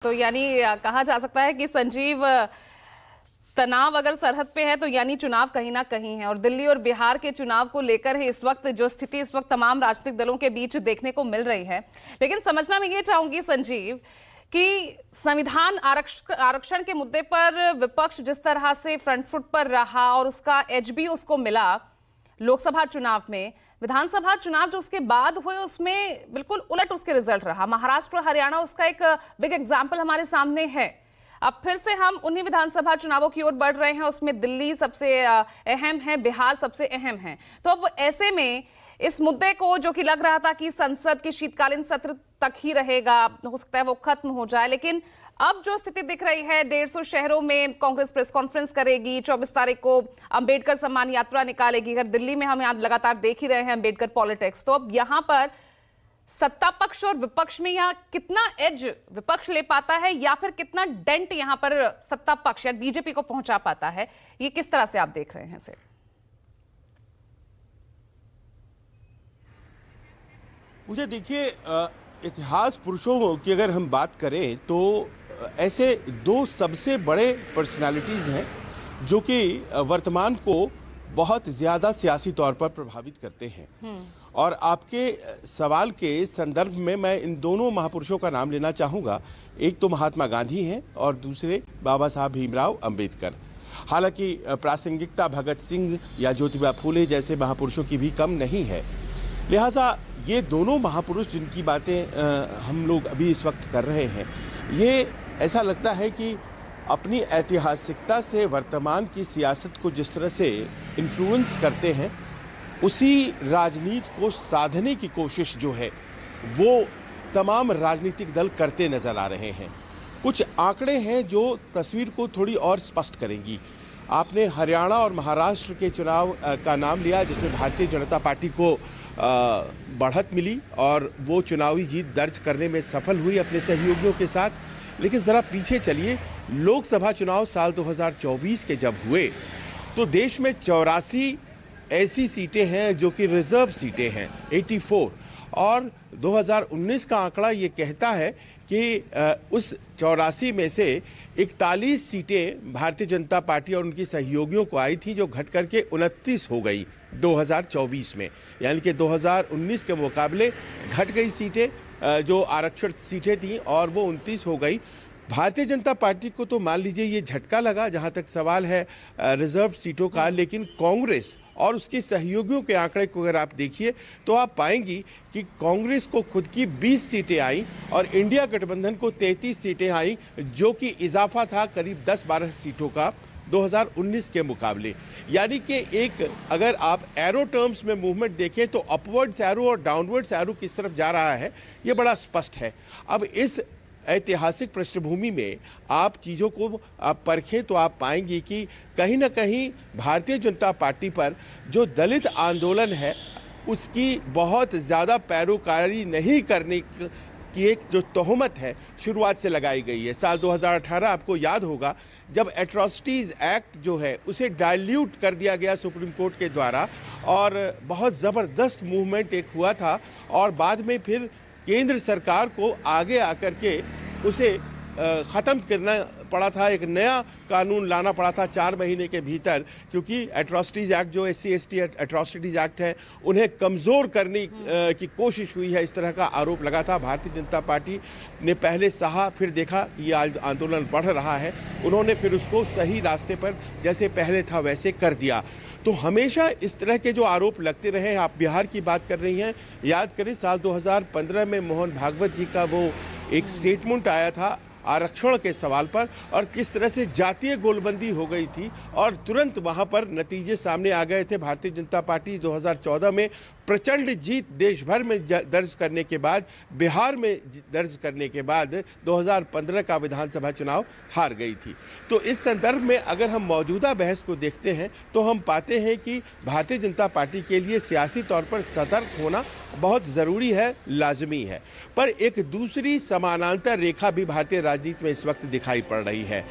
तो यानी कहा जा सकता है कि संजीव, तनाव अगर सरहद पे है तो यानी चुनाव कहीं ना कहीं है। और दिल्ली और बिहार के चुनाव को लेकर ही इस वक्त जो स्थिति इस वक्त तमाम राजनीतिक दलों के बीच देखने को मिल रही है। लेकिन समझना मैं ये चाहूंगी संजीव कि संविधान आरक्षण के मुद्दे पर विपक्ष जिस तरह से फ्रंट फुट पर रहा और उसका एज भी उसको मिला लोकसभा चुनाव में, विधानसभा चुनाव जो उसके बाद हुए उसमें बिल्कुल उलट उसके रिजल्ट रहा। महाराष्ट्र और हरियाणा उसका एक बिग एग्जाम्पल हमारे सामने है। अब फिर से हम उन्हीं विधानसभा चुनावों की ओर बढ़ रहे हैं, उसमें दिल्ली सबसे अहम है, बिहार सबसे अहम है। तो अब ऐसे में इस मुद्दे को जो कि लग रहा था कि संसद के शीतकालीन सत्र तक ही रहेगा, हो सकता है वो खत्म हो जाए, लेकिन अब जो स्थिति दिख रही है 150 शहरों में कांग्रेस प्रेस कॉन्फ्रेंस करेगी, 24 तारीख को अंबेडकर सम्मान यात्रा निकालेगी। अगर दिल्ली में हम यहाँ लगातार देख ही रहे हैं अंबेडकर पॉलिटिक्स, तो अब यहाँ पर सत्ता पक्ष और विपक्ष में यहाँ कितना एज विपक्ष ले पाता है या फिर कितना डेंट यहाँ पर सत्ता पक्ष या बीजेपी को पहुंचा पाता है, ये किस तरह से आप देख रहे हैं इसे? मुझे देखिए, इतिहास पुरुषों की अगर हम बात करें तो ऐसे दो सबसे बड़े पर्सनालिटीज़ हैं जो कि वर्तमान को बहुत ज़्यादा सियासी तौर पर प्रभावित करते हैं। और आपके सवाल के संदर्भ में मैं इन दोनों महापुरुषों का नाम लेना चाहूँगा। एक तो महात्मा गांधी हैं और दूसरे बाबा साहब भीमराव अंबेडकर। हालांकि प्रासंगिकता भगत सिंह या ज्योतिबा फूले जैसे महापुरुषों की भी कम नहीं है। लिहाजा ये दोनों महापुरुष जिनकी बातें हम लोग अभी इस वक्त कर रहे हैं, ये ऐसा लगता है कि अपनी ऐतिहासिकता से वर्तमान की सियासत को जिस तरह से इन्फ्लुएंस करते हैं, उसी राजनीति को साधने की कोशिश जो है वो तमाम राजनीतिक दल करते नजर आ रहे हैं। कुछ आंकड़े हैं जो तस्वीर को थोड़ी और स्पष्ट करेंगी। आपने हरियाणा और महाराष्ट्र के चुनाव का नाम लिया जिसमें भारतीय जनता पार्टी को बढ़त मिली और वो चुनावी जीत दर्ज करने में सफल हुई अपने सहयोगियों के साथ। लेकिन ज़रा पीछे चलिए, लोकसभा चुनाव साल 2024 के जब हुए तो देश में 84 ऐसी सीटें हैं जो कि रिजर्व सीटें हैं, 84। और 2019 का आंकड़ा ये कहता है कि उस 84 में से 41 सीटें भारतीय जनता पार्टी और उनकी सहयोगियों को आई थी, जो घट करके 29 हो गई 2024 में। यानी कि 2019 के मुकाबले घट गई सीटें, जो आरक्षित सीटें थीं, और वो 29 हो गई। भारतीय जनता पार्टी को तो मान लीजिए ये झटका लगा जहां तक सवाल है रिजर्व सीटों का। लेकिन कांग्रेस और उसके सहयोगियों के आंकड़े को अगर आप देखिए तो आप पाएंगी कि कांग्रेस को खुद की 20 सीटें आई और इंडिया गठबंधन को 33 सीटें आई, जो कि इजाफा था करीब 10-12 सीटों का 2019 के मुकाबले। यानी कि एक अगर आप एरो टर्म्स में मूवमेंट देखें तो अपवर्ड्स एरो और डाउनवर्ड्स एरो किस तरफ जा रहा है ये बड़ा स्पष्ट है। अब इस ऐतिहासिक पृष्ठभूमि में आप चीज़ों को आप परखें तो आप पाएंगे कि कहीं ना कहीं भारतीय जनता पार्टी पर जो दलित आंदोलन है उसकी बहुत ज़्यादा पैरोकारी नहीं करने की एक जो तोहमत है शुरुआत से लगाई गई है। साल 2018 आपको याद होगा जब एट्रॉसिटीज़ एक्ट जो है उसे डाइल्यूट कर दिया गया सुप्रीम कोर्ट के द्वारा, और बहुत ज़बरदस्त मूवमेंट एक हुआ था। और बाद में फिर केंद्र सरकार को आगे आकर के उसे ख़त्म करना पड़ा था, एक नया कानून लाना पड़ा था 4 महीने के भीतर, क्योंकि एट्रॉसिटीज़ एक्ट जो SC/ST एट्रॉसिटीज़ एक्ट है उन्हें कमज़ोर करने की कोशिश हुई है, इस तरह का आरोप लगा था। भारतीय जनता पार्टी ने पहले सहा, फिर देखा कि ये आंदोलन बढ़ रहा है, उन्होंने फिर उसको सही रास्ते पर जैसे पहले था वैसे कर दिया। तो हमेशा इस तरह के जो आरोप लगते रहे। आप बिहार की बात कर रही हैं, याद करें साल 2015 में मोहन भागवत जी का वो एक स्टेटमेंट आया था आरक्षण के सवाल पर, और किस तरह से जातीय गोलबंदी हो गई थी और तुरंत वहां पर नतीजे सामने आ गए थे। भारतीय जनता पार्टी 2014 में प्रचंड जीत देश भर में दर्ज करने के बाद, बिहार में दर्ज करने के बाद 2015 का विधानसभा चुनाव हार गई थी। तो इस संदर्भ में अगर हम मौजूदा बहस को देखते हैं तो हम पाते हैं कि भारतीय जनता पार्टी के लिए सियासी तौर पर सतर्क होना बहुत ज़रूरी है, लाजमी है। पर एक दूसरी समानांतर रेखा भी भारतीय राजनीति में इस वक्त दिखाई पड़ रही है।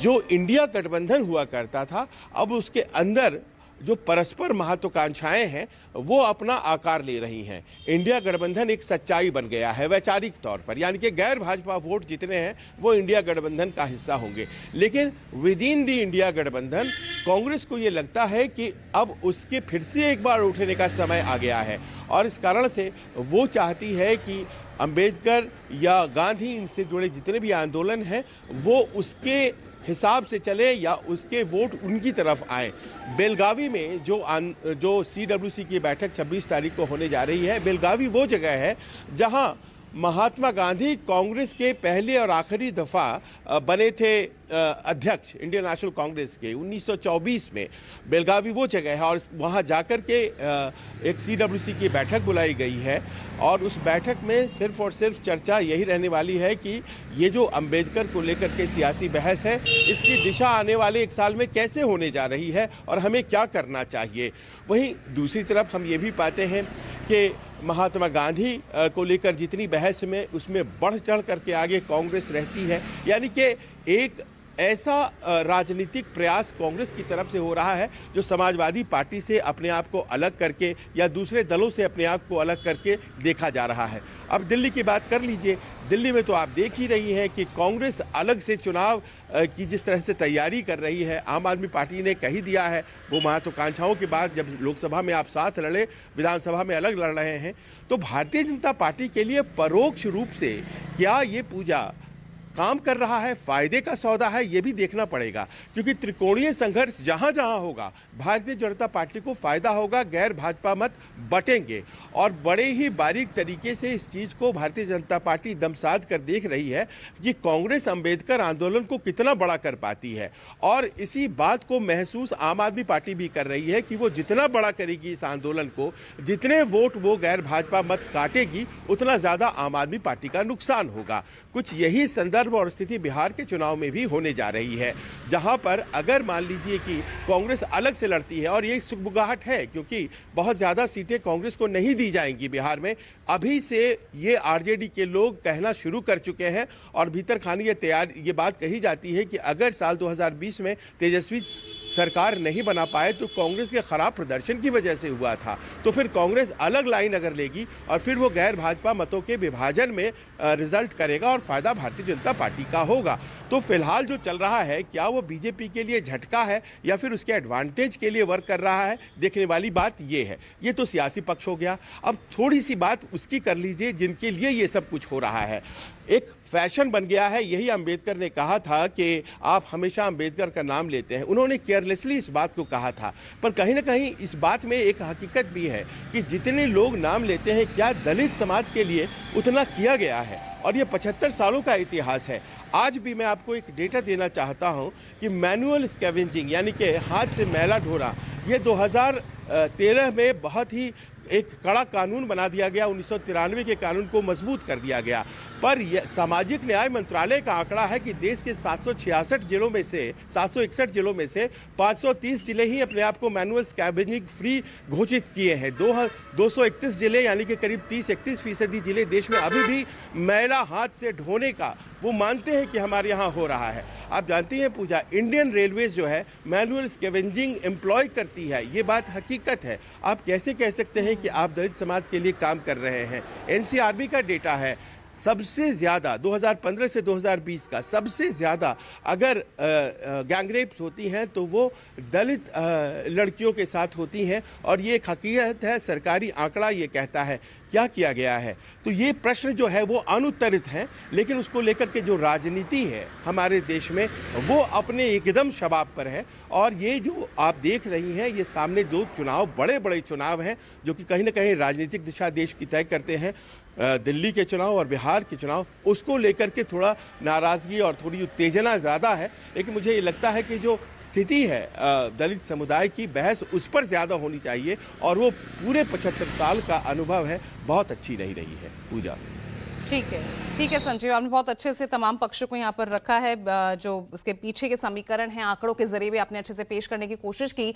जो इंडिया गठबंधन हुआ करता था, अब उसके अंदर जो परस्पर महत्वाकांक्षाएं हैं वो अपना आकार ले रही हैं। इंडिया गठबंधन एक सच्चाई बन गया है वैचारिक तौर पर, यानी कि गैर भाजपा वोट जितने हैं वो इंडिया गठबंधन का हिस्सा होंगे। लेकिन विद इन दी इंडिया गठबंधन कांग्रेस को ये लगता है कि अब उसके फिर से एक बार उठने का समय आ गया है, और इस कारण से वो चाहती है कि अंबेडकर या गांधी इनसे जुड़े जितने भी आंदोलन हैं वो उसके हिसाब से चले या उसके वोट उनकी तरफ आए। बेलगावी में जो CWC की बैठक 26 तारीख को होने जा रही है, बेलगावी वो जगह है जहां महात्मा गांधी कांग्रेस के पहले और आखिरी दफ़ा बने थे अध्यक्ष इंडियन नेशनल कांग्रेस के 1924 में। बेलगावी वो जगह है और वहाँ जाकर के एक CWC की बैठक बुलाई गई है, और उस बैठक में सिर्फ और सिर्फ चर्चा यही रहने वाली है कि ये जो अंबेडकर को लेकर के सियासी बहस है इसकी दिशा आने वाले एक साल में कैसे होने जा रही है और हमें क्या करना चाहिए। वहीं दूसरी तरफ हम ये भी पाते हैं कि महात्मा गांधी को लेकर जितनी बहस में उसमें बढ़ चढ़ करके आगे कांग्रेस रहती है, यानी कि एक ऐसा राजनीतिक प्रयास कांग्रेस की तरफ से हो रहा है जो समाजवादी पार्टी से अपने आप को अलग करके या दूसरे दलों से अपने आप को अलग करके देखा जा रहा है। अब दिल्ली की बात कर लीजिए, दिल्ली में तो आप देख ही रही हैं कि कांग्रेस अलग से चुनाव की जिस तरह से तैयारी कर रही है। आम आदमी पार्टी ने कह ही दिया है, वो महत्वाकांक्षाओं के बाद जब लोकसभा में आप साथ लड़े, विधानसभा में अलग लड़ रहे हैं, तो भारतीय जनता पार्टी के लिए परोक्ष रूप से क्या ये पूजा काम कर रहा है, फायदे का सौदा है, ये भी देखना पड़ेगा, क्योंकि त्रिकोणीय संघर्ष जहां जहां होगा भारतीय जनता पार्टी को फायदा होगा, गैर भाजपा मत बटेंगे। और बड़े ही बारीक तरीके से इस चीज को भारतीय जनता पार्टी दमसाद कर देख रही है कि कांग्रेस अंबेडकर आंदोलन को कितना बड़ा कर पाती है, और इसी बात को महसूस आम आदमी पार्टी भी कर रही है कि वो जितना बड़ा करेगी इस आंदोलन को, जितने वोट वो गैर भाजपा मत काटेगी, उतना ज्यादा आम आदमी पार्टी का नुकसान होगा। कुछ यही संदर्भ और स्थिति बिहार के चुनाव में भी होने जा रही है, जहां पर अगर मान लीजिए कि कांग्रेस अलग से लड़ती है, और ये सुगबुगाहट है क्योंकि बहुत ज्यादा सीटें कांग्रेस को नहीं दी जाएंगी बिहार में, अभी से ये आरजेडी के लोग कहना शुरू कर चुके हैं, और भीतर खानी ये बात कही जाती है कि अगर साल 2020 में तेजस्वी सरकार नहीं बना पाए तो कांग्रेस के खराब प्रदर्शन की वजह से हुआ था, तो फिर कांग्रेस अलग लाइन अगर लेगी और फिर वो गैर भाजपा मतों के विभाजन में रिजल्ट करेगा और फायदा भारतीय जनता पार्टी का होगा। तो फिलहाल जो चल रहा है, क्या वो बीजेपी के लिए झटका है या फिर उसके एडवांटेज के लिए वर्क कर रहा है, देखने वाली बात ये है। ये तो सियासी पक्ष हो गया। अब थोड़ी सी बात उसकी कर लीजिए जिनके लिए ये सब कुछ हो रहा है। एक फैशन बन गया है, यही अंबेडकर ने कहा था कि आप हमेशा अंबेडकर का नाम लेते हैं। उन्होंने केयरलेसली इस बात को कहा था, पर कहीं ना कहीं इस बात में एक हकीकत भी है कि जितने लोग नाम लेते हैं, क्या दलित समाज के लिए उतना किया गया है? और ये 75 सालों का इतिहास है। आज भी मैं आपको एक डेटा देना चाहता हूं कि मैनुअल स्कैवेंजिंग यानी कि हाथ से मैला ढोना, ये 2013 में बहुत ही एक कड़ा कानून बना दिया गया। 1993 के कानून को मजबूत कर दिया गया, पर सामाजिक न्याय मंत्रालय का आंकड़ा है कि देश के 766 जिलों में से 761 जिलों में से 530 जिले ही अपने आप को मैनुअल स्कैवेंजिंग फ्री घोषित किए हैं। 231 जिले यानी कि करीब 30-31% जिले देश में अभी भी मैला हाथ से ढोने का वो मानते हैं कि हमारे यहाँ हो रहा है। आप जानती हैं पूजा, इंडियन रेलवेज जो है मैनुअल स्कैवेंजिंग एम्प्लॉय करती है, ये बात हकीकत है। आप कैसे कह सकते हैं कि आप दलित समाज के लिए काम कर रहे हैं? एनसीआरबी का डेटा है, सबसे ज़्यादा 2015 से 2020 का सबसे ज़्यादा अगर गैंगरेप्स होती हैं तो वो दलित लड़कियों के साथ होती हैं, और ये एक हकीकत है, सरकारी आंकड़ा ये कहता है। क्या किया गया है? तो ये प्रश्न जो है वो अनुत्तरित हैं, लेकिन उसको लेकर के जो राजनीति है हमारे देश में वो अपने एकदम शबाब पर है। और ये जो आप देख रही हैं, ये सामने दो चुनाव, बड़े बड़े चुनाव हैं जो कि कहीं ना कहीं राजनीतिक दिशा देश की तय करते हैं। दिल्ली के चुनाव और बिहार के चुनाव, उसको लेकर के थोड़ा नाराज़गी और थोड़ी उत्तेजना ज़्यादा है, लेकिन मुझे ये लगता है कि जो स्थिति है दलित समुदाय की, बहस उस पर ज़्यादा होनी चाहिए, और वो पूरे 75 साल का अनुभव है, बहुत अच्छी नहीं रही है पूजा। ठीक है संजीव, आपने बहुत अच्छे से तमाम पक्षों को यहाँ पर रखा है, जो उसके पीछे के समीकरण हैं आंकड़ों के जरिए भी आपने अच्छे से पेश करने की कोशिश की।